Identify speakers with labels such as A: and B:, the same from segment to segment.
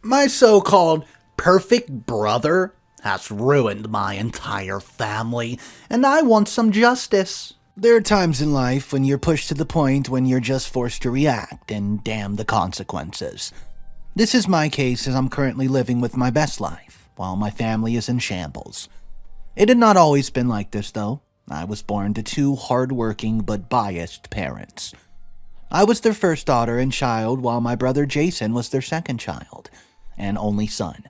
A: My so-called perfect brother has ruined my entire family, and I want some justice.
B: There are times in life when you're pushed to the point when you're just forced to react, and damn the consequences. This is my case as I'm currently living with my best life, while my family is in shambles. It had not always been like this, though. I was born to two hard-working but biased parents. I was their first daughter and child, while my brother Jason was their second child, and only son.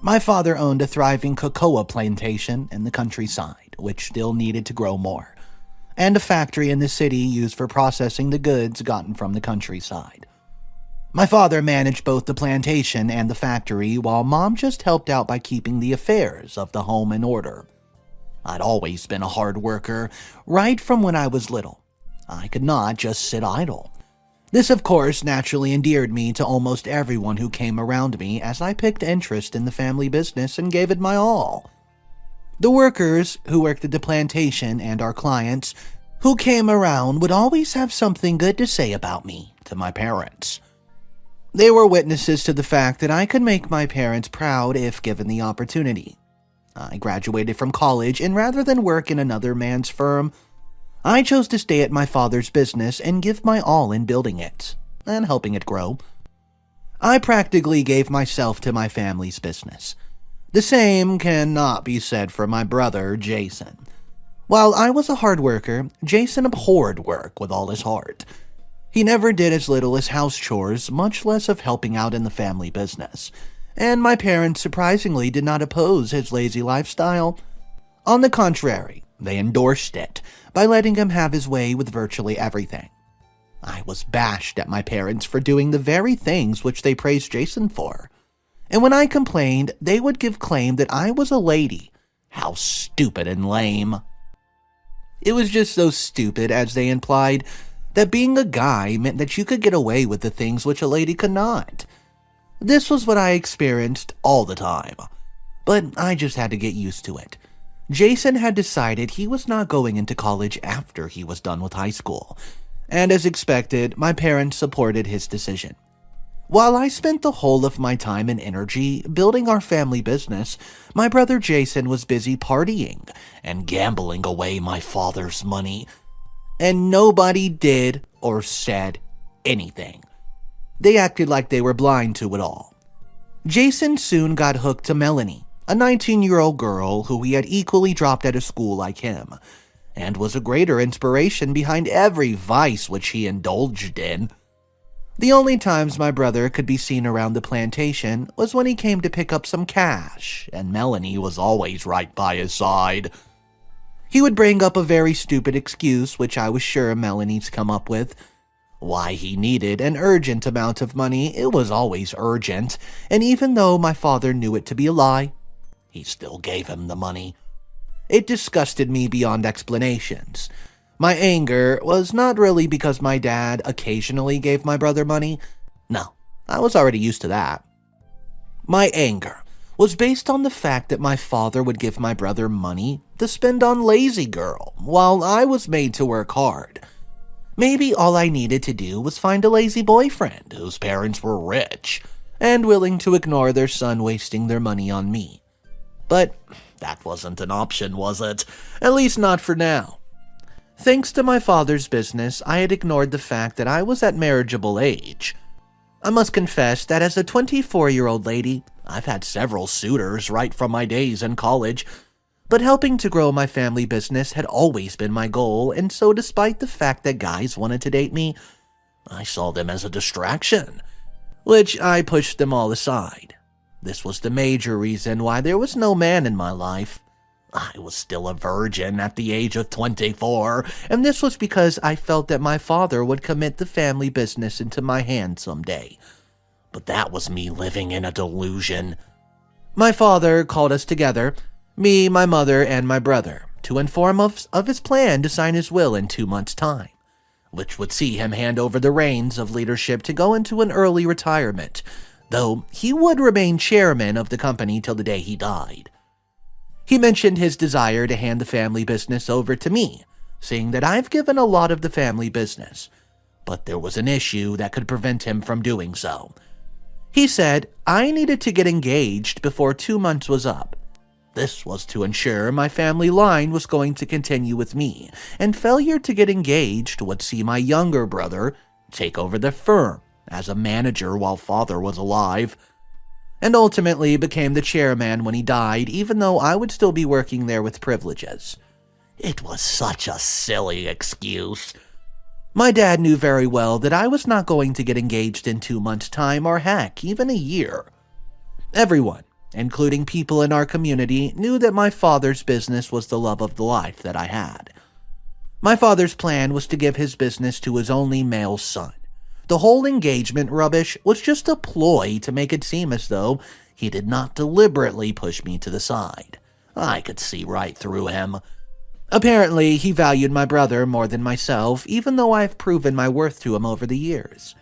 B: My father owned a thriving cocoa plantation in the countryside, which still needed to grow more, and a factory in the city used for processing the goods gotten from the countryside. My father managed both the plantation and the factory, while Mom just helped out by keeping the affairs of the home in order. I'd always been a hard worker, right from when I was little. I could not just sit idle. This, of course, naturally endeared me to almost everyone who came around me as I picked interest in the family business and gave it my all. The workers who worked at the plantation and our clients who came around would always have something good to say about me to my parents. They were witnesses to the fact that I could make my parents proud if given the opportunity. I graduated from college, and rather than work in another man's firm, I chose to stay at my father's business and give my all in building it and helping it grow. I practically gave myself to my family's business. The same cannot be said for my brother, Jason. While I was a hard worker, Jason abhorred work with all his heart. He never did as little as house chores, much less of helping out in the family business, and my parents surprisingly did not oppose his lazy lifestyle. On the contrary, they endorsed it by letting him have his way with virtually everything. I was bashed at my parents for doing the very things which they praised Jason for. And when I complained, they would give claim that I was a lady. How stupid and lame. It was just so stupid, as they implied that being a guy meant that you could get away with the things which a lady could not. This was what I experienced all the time, but I just had to get used to it. Jason had decided he was not going into college after he was done with high school, and as expected, my parents supported his decision. While I spent the whole of my time and energy building our family business, my brother Jason was busy partying and gambling away my father's money, and nobody did or said anything. They acted like they were blind to it all. Jason soon got hooked to Melanie, a 19-year-old girl who he had equally dropped out of school like him, and was a greater inspiration behind every vice which he indulged in. The only times my brother could be seen around the plantation was when he came to pick up some cash, and Melanie was always right by his side. He would bring up a very stupid excuse, which I was sure Melanie'd come up with. Why he needed an urgent amount of money, it was always urgent, and even though my father knew it to be a lie, he still gave him the money. It disgusted me beyond explanations. My anger was not really because my dad occasionally gave my brother money. No, I was already used to that. My anger was based on the fact that my father would give my brother money to spend on lazy girl, while I was made to work hard. Maybe all I needed to do was find a lazy boyfriend whose parents were rich and willing to ignore their son wasting their money on me. But that wasn't an option, was it? At least not for now. Thanks to my father's business, I had ignored the fact that I was at marriageable age. I must confess that as a 24-year-old lady, I've had several suitors right from my days in college, but helping to grow my family business had always been my goal, and so despite the fact that guys wanted to date me, I saw them as a distraction, which I pushed them all aside. This was the major reason why there was no man in my life. I was still a virgin at the age of 24, and this was because I felt that my father would commit the family business into my hands someday. But that was me living in a delusion. My father called us together, me, my mother, and my brother, to inform us of his plan to sign his will in 2 months' time, which would see him hand over the reins of leadership to go into an early retirement, though he would remain chairman of the company till the day he died. He mentioned his desire to hand the family business over to me, seeing that I've given a lot of the family business, but there was an issue that could prevent him from doing so. He said I needed to get engaged before 2 months was up. This was to ensure my family line was going to continue with me, and failure to get engaged would see my younger brother take over the firm as a manager while father was alive, and ultimately became the chairman when he died, even though I would still be working there with privileges. It was such a silly excuse. My dad knew very well that I was not going to get engaged in 2 months' time, or heck, even a year. Everyone, including people in our community, knew that my father's business was the love of the life that I had. My father's plan was to give his business to his only male son. The whole engagement rubbish was just a ploy to make it seem as though he did not deliberately push me to the side. I could see right through him. Apparently, he valued my brother more than myself, even though I've proven my worth to him over the years.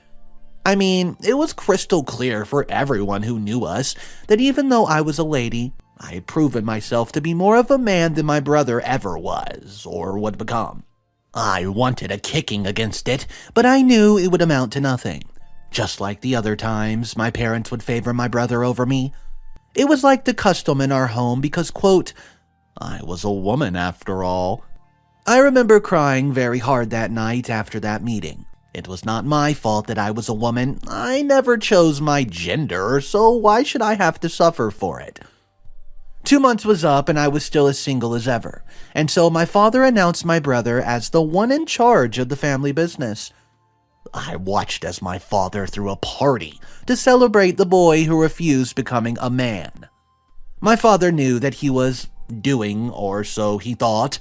B: I mean, it was crystal clear for everyone who knew us that even though I was a lady, I had proven myself to be more of a man than my brother ever was, or would become. I wanted a kicking against it, but I knew it would amount to nothing. Just like the other times, my parents would favor my brother over me. It was like the custom in our home because, quote, I was a woman after all. I remember crying very hard that night after that meeting. It was not my fault that I was a woman. I never chose my gender, so why should I have to suffer for it? 2 months was up and I was still as single as ever, and so my father announced my brother as the one in charge of the family business. I watched as my father threw a party to celebrate the boy who refused becoming a man. My father knew that he was doing, or so he thought.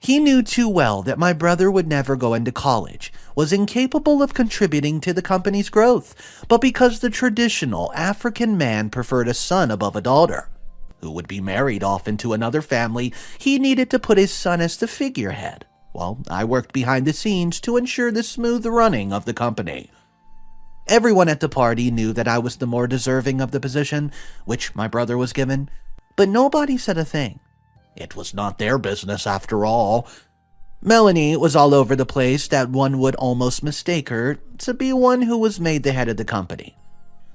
B: He knew too well that my brother would never go into college, was incapable of contributing to the company's growth, but because the traditional African man preferred a son above a daughter, who would be married off into another family, he needed to put his son as the figurehead, while I worked behind the scenes to ensure the smooth running of the company. Everyone at the party knew that I was the more deserving of the position, which my brother was given, but nobody said a thing. It was not their business after all. Melanie was all over the place that one would almost mistake her to be one who was made the head of the company.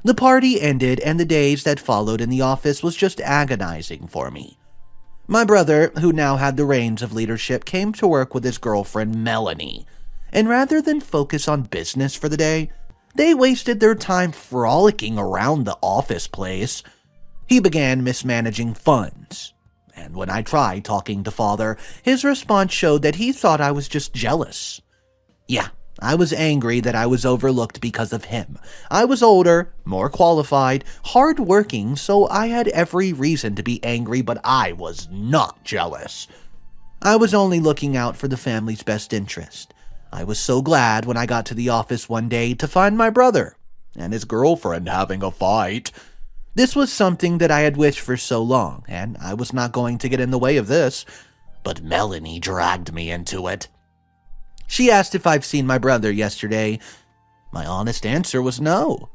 B: The party ended and the days that followed in the office was just agonizing for me. My brother, who now had the reins of leadership, came to work with his girlfriend Melanie, and rather than focus on business for the day, they wasted their time frolicking around the office place. He began mismanaging funds. And when I tried talking to father, his response showed that he thought I was just jealous. Yeah, I was angry that I was overlooked because of him. I was older, more qualified, hard-working, so I had every reason to be angry, but I was not jealous. I was only looking out for the family's best interest. I was so glad when I got to the office one day to find my brother and his girlfriend having a fight. This was something that I had wished for so long, and I was not going to get in the way of this, but Melanie dragged me into it. She asked if I've seen my brother yesterday. My honest answer was no.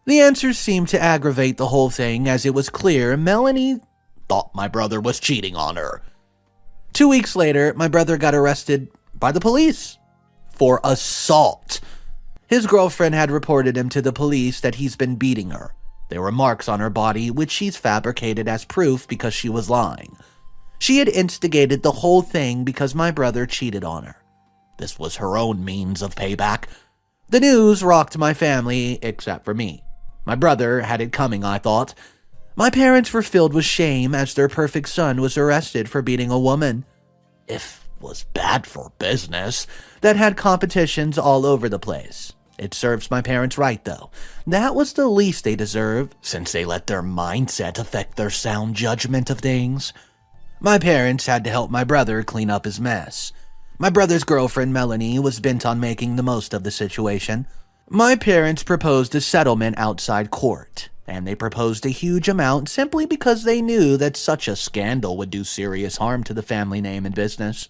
B: The answer seemed to aggravate the whole thing, as it was clear Melanie thought my brother was cheating on her. 2 weeks later, my brother got arrested by the police for assault. His girlfriend had reported him to the police that he's been beating her. There were marks on her body, which she's fabricated as proof because she was lying. She had instigated the whole thing because my brother cheated on her. This was her own means of payback. The news rocked my family, except for me. My brother had it coming, I thought. My parents were filled with shame as their perfect son was arrested for beating a woman. It was bad for business. That had competitions all over the place. It serves my parents right, though. That was the least they deserve, since they let their mindset affect their sound judgment of things. My parents had to help my brother clean up his mess. My brother's girlfriend, Melanie, was bent on making the most of the situation. My parents proposed a settlement outside court, and they proposed a huge amount simply because they knew that such a scandal would do serious harm to the family name and business.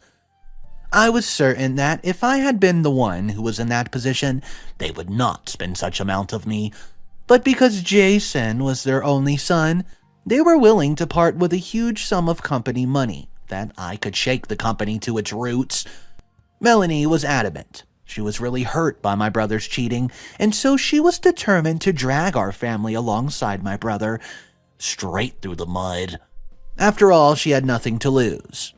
B: I was certain that if I had been the one who was in that position, they would not spend such amount of me. But because Jason was their only son, they were willing to part with a huge sum of company money that I could shake the company to its roots. Melanie was adamant. She was really hurt by my brother's cheating, and so she was determined to drag our family alongside my brother straight through the mud. After all, she had nothing to lose.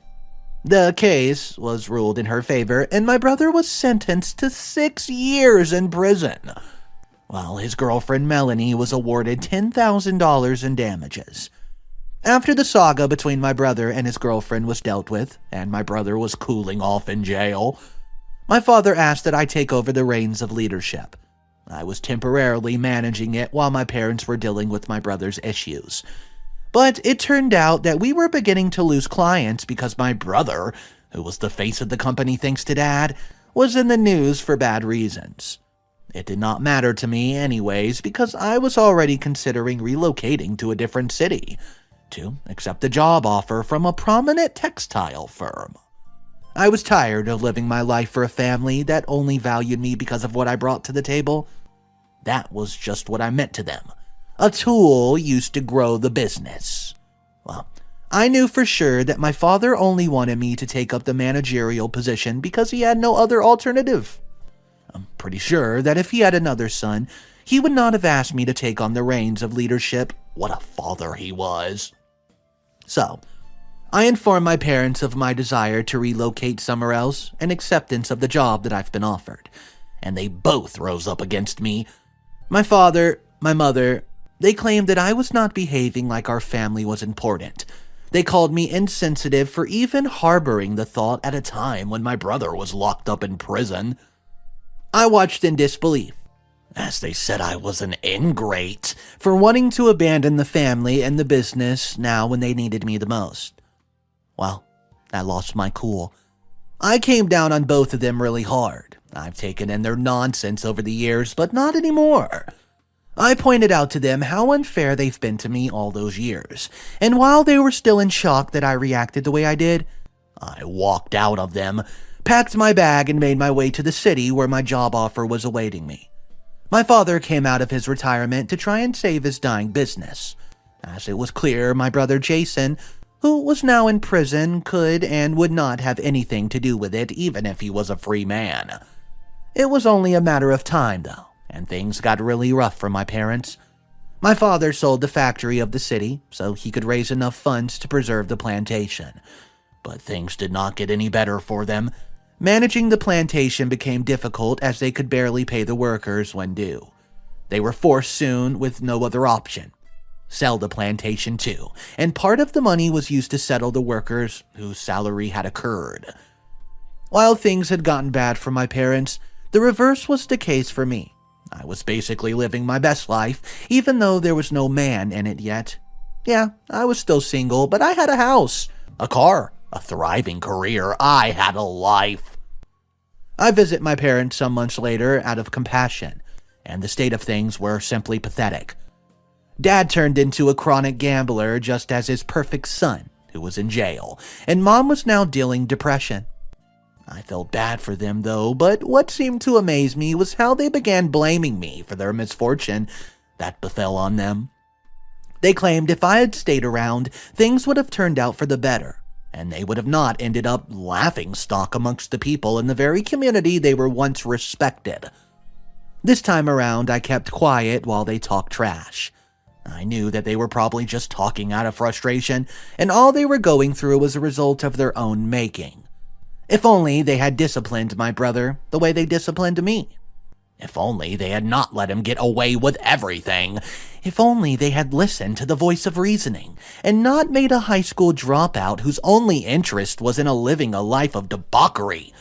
B: The case was ruled in her favor, and my brother was sentenced to 6 years in prison, while his girlfriend Melanie was awarded $10,000 in damages. After the saga between my brother and his girlfriend was dealt with, and my brother was cooling off in jail, my father asked that I take over the reins of leadership. I was temporarily managing it while my parents were dealing with my brother's issues. But it turned out that we were beginning to lose clients because my brother, who was the face of the company thanks to Dad, was in the news for bad reasons. It did not matter to me anyways because I was already considering relocating to a different city to accept a job offer from a prominent textile firm. I was tired of living my life for a family that only valued me because of what I brought to the table. That was just what I meant to them. A tool used to grow the business. Well, I knew for sure that my father only wanted me to take up the managerial position because he had no other alternative. I'm pretty sure that if he had another son, he would not have asked me to take on the reins of leadership. What a father he was. So, I informed my parents of my desire to relocate somewhere else and acceptance of the job that I've been offered, and they both rose up against me. My father, my mother, they claimed that I was not behaving like our family was important. They called me insensitive for even harboring the thought at a time when my brother was locked up in prison. I watched in disbelief, as they said I was an ingrate for wanting to abandon the family and the business now when they needed me the most. Well, I lost my cool. I came down on both of them really hard. I've taken in their nonsense over the years, but not anymore. I pointed out to them how unfair they've been to me all those years, and while they were still in shock that I reacted the way I did, I walked out of them, packed my bag, and made my way to the city where my job offer was awaiting me. My father came out of his retirement to try and save his dying business, as it was clear my brother Jason, who was now in prison, could and would not have anything to do with it even if he was a free man. It was only a matter of time, though, and things got really rough for my parents. My father sold the factory of the city so he could raise enough funds to preserve the plantation. But things did not get any better for them. Managing the plantation became difficult as they could barely pay the workers when due. They were forced soon with no other option. Sell the plantation too, and part of the money was used to settle the workers whose salary had accrued. While things had gotten bad for my parents, the reverse was the case for me. I was basically living my best life, even though there was no man in it yet. Yeah, I was still single, but I had a house, a car, a thriving career. I had a life. I visit my parents some months later out of compassion, and the state of things were simply pathetic. Dad turned into a chronic gambler just as his perfect son, who was in jail, and Mom was now dealing depression. I felt bad for them though, but what seemed to amaze me was how they began blaming me for their misfortune that befell on them. They claimed if I had stayed around, things would have turned out for the better, and they would have not ended up laughingstock amongst the people in the very community they were once respected. This time around, I kept quiet while they talked trash. I knew that they were probably just talking out of frustration, and all they were going through was a result of their own making. If only they had disciplined my brother the way they disciplined me. If only they had not let him get away with everything. If only they had listened to the voice of reasoning, and not made a high school dropout whose only interest was in living a life of debauchery,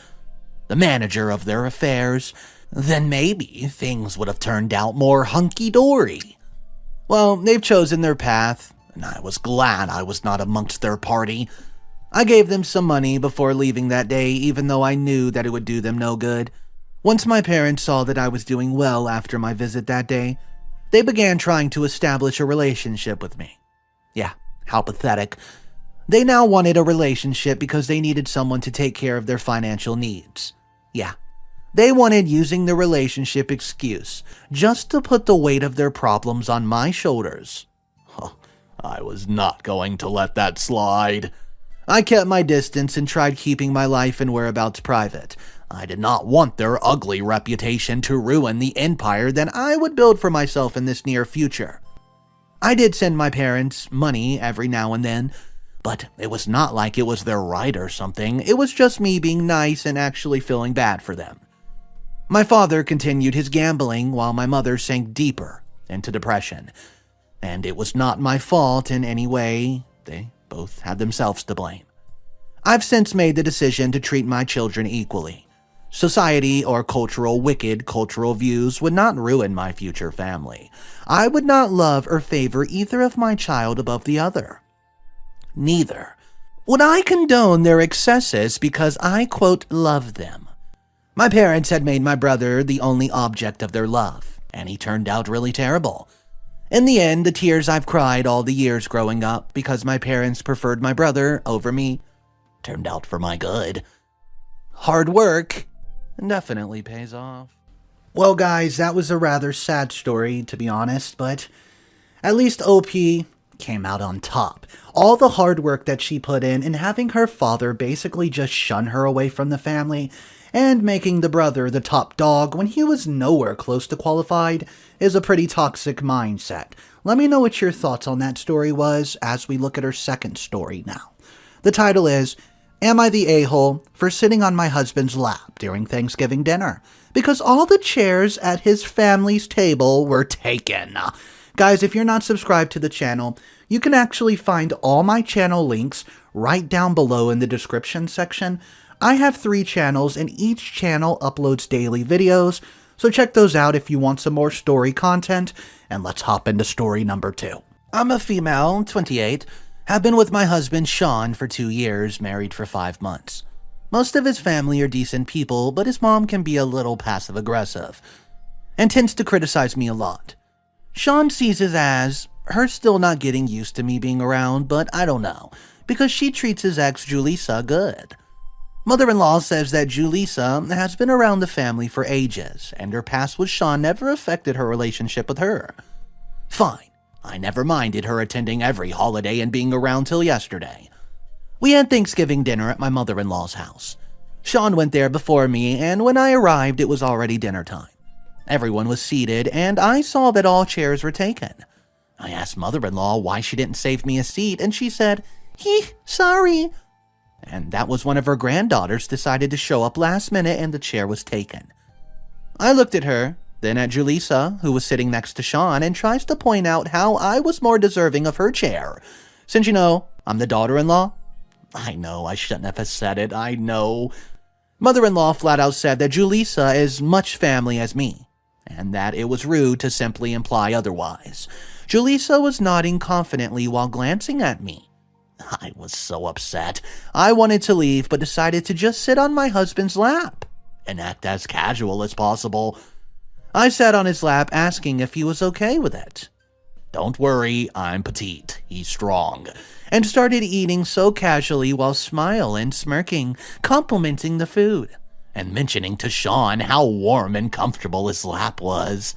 B: the manager of their affairs, then maybe things would have turned out more hunky-dory. Well, they've chosen their path, and I was glad I was not amongst their party. I gave them some money before leaving that day, even though I knew that it would do them no good. Once my parents saw that I was doing well after my visit that day, they began trying to establish a relationship with me. Yeah, how pathetic. They now wanted a relationship because they needed someone to take care of their financial needs. Yeah. They wanted using the relationship excuse just to put the weight of their problems on my shoulders. I was not going to let that slide. I kept my distance and tried keeping my life and whereabouts private. I did not want their ugly reputation to ruin the empire that I would build for myself in this near future. I did send my parents money every now and then, but it was not like it was their right or something. It was just me being nice and actually feeling bad for them. My father continued his gambling while my mother sank deeper into depression. And it was not my fault in any way. They both had themselves to blame. I've since made the decision to treat my children equally. Society or wicked cultural views would not ruin my future family. I would not love or favor either of my child above the other. Neither would I condone their excesses because I, quote, love them. My parents had made my brother the only object of their love, and he turned out really terrible. In the end, the tears I've cried all the years growing up because my parents preferred my brother over me turned out for my good. Hard work definitely pays off.
A: Well, guys, that was a rather sad story, to be honest, but at least OP came out on top. All the hard work that she put in and having her father basically just shun her away from the family and making the brother the top dog when he was nowhere close to qualified is a pretty toxic mindset. Let me know what your thoughts on that story was as we look at her second story now. The title is, Am I the a-hole for sitting on my husband's lap during Thanksgiving dinner? Because all the chairs at his family's table were taken. Guys, if you're not subscribed to the channel, you can actually find all my channel links right down below in the description section. I have 3 channels and each channel uploads daily videos, so check those out if you want some more story content, and let's hop into story number 2.
B: I'm a female, 28, have been with my husband Sean for 2 years, married for 5 months. Most of his family are decent people, but his mom can be a little passive-aggressive and tends to criticize me a lot. Sean sees it as her still not getting used to me being around, but I don't know, because she treats his ex Julissa good. Mother-in-law says that Julissa has been around the family for ages, and her past with Sean never affected her relationship with her. Fine, I never minded her attending every holiday and being around till yesterday. We had Thanksgiving dinner at my mother-in-law's house. Sean went there before me, and when I arrived it was already dinner time. Everyone was seated, and I saw that all chairs were taken. I asked mother-in-law why she didn't save me a seat, and she said, sorry. And that was one of her granddaughters decided to show up last minute and the chair was taken. I looked at her, then at Julissa, who was sitting next to Sean, and tries to point out how I was more deserving of her chair. Since, I'm the daughter-in-law. I know, I shouldn't have said it, I know. Mother-in-law flat out said that Julissa is much family as me, and that it was rude to simply imply otherwise. Julissa was nodding confidently while glancing at me. I was so upset. I wanted to leave, but decided to just sit on my husband's lap and act as casual as possible. I sat on his lap asking if he was okay with it. Don't worry, I'm petite, he's strong, and started eating so casually while smiling, smirking, complimenting the food, and mentioning to Sean how warm and comfortable his lap was.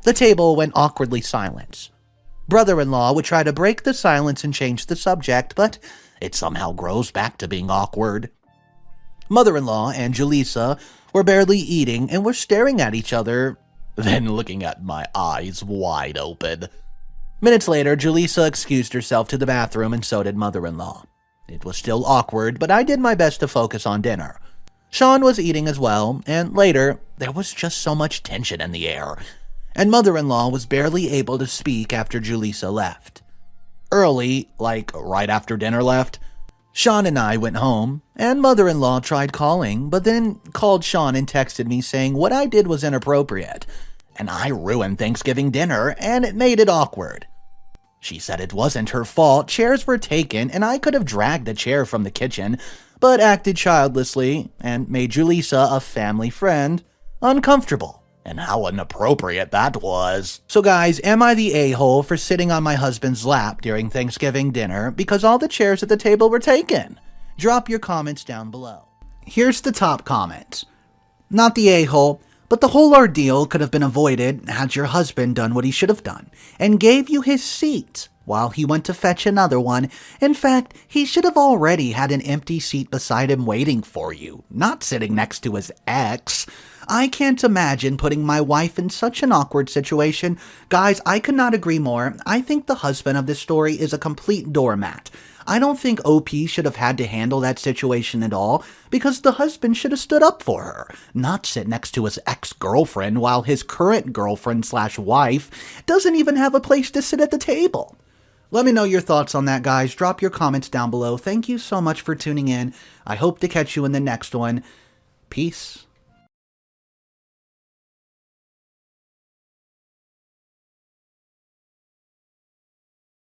B: The table went awkwardly silent. Brother-in-law would try to break the silence and change the subject, but it somehow grows back to being awkward. Mother-in-law and Julissa were barely eating and were staring at each other, then looking at my eyes wide open. Minutes later, Julissa excused herself to the bathroom and so did mother-in-law. It was still awkward, but I did my best to focus on dinner. Sean was eating as well, and later, there was just so much tension in the air, and mother-in-law was barely able to speak after Julissa left. Early, like right after dinner left, Sean and I went home, and mother-in-law tried calling, but then called Sean and texted me saying what I did was inappropriate, and I ruined Thanksgiving dinner, and it made it awkward. She said it wasn't her fault, chairs were taken, and I could have dragged the chair from the kitchen, but acted childlessly and made Julissa, a family friend, uncomfortable. And how inappropriate that was. So guys, am I the a-hole for sitting on my husband's lap during Thanksgiving dinner because all the chairs at the table were taken? Drop your comments down below.
A: Here's the top comment. Not the a-hole, But the whole ordeal could have been avoided had your husband done what he should have done and gave you his seat while he went to fetch another one. In fact, he should have already had an empty seat beside him waiting for you, not sitting next to his ex. I can't imagine putting my wife in such an awkward situation. Guys, I could not agree more. I think the husband of this story is a complete doormat. I don't think OP should have had to handle that situation at all, because the husband should have stood up for her, not sit next to his ex-girlfriend while his current girlfriend/wife doesn't even have a place to sit at the table. Let me know your thoughts on that, guys. Drop your comments down below. Thank you so much for tuning in. I hope to catch you in the next one. Peace.